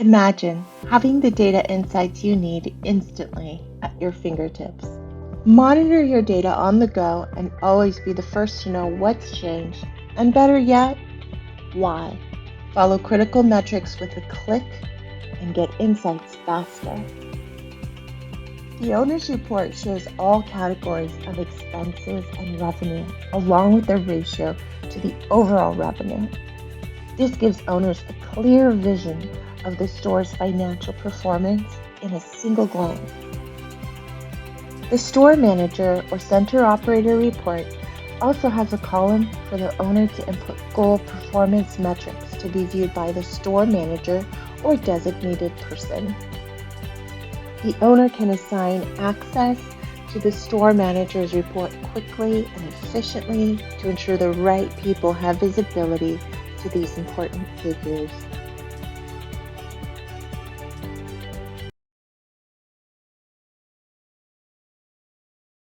Imagine having the data insights you need instantly at your fingertips. Monitor your data on the go and always be the first to know what's changed, and better yet, why. Follow critical metrics with a click and get insights faster. The owner's report shows all categories of expenses and revenue, along with their ratio to the overall revenue. This gives owners a clear vision of the store's financial performance in a single glance. The store manager or center operator report also has a column for the owner to input goal performance metrics to be viewed by the store manager or designated person. The owner can assign access to the store manager's report quickly and efficiently to ensure the right people have visibility to these important figures.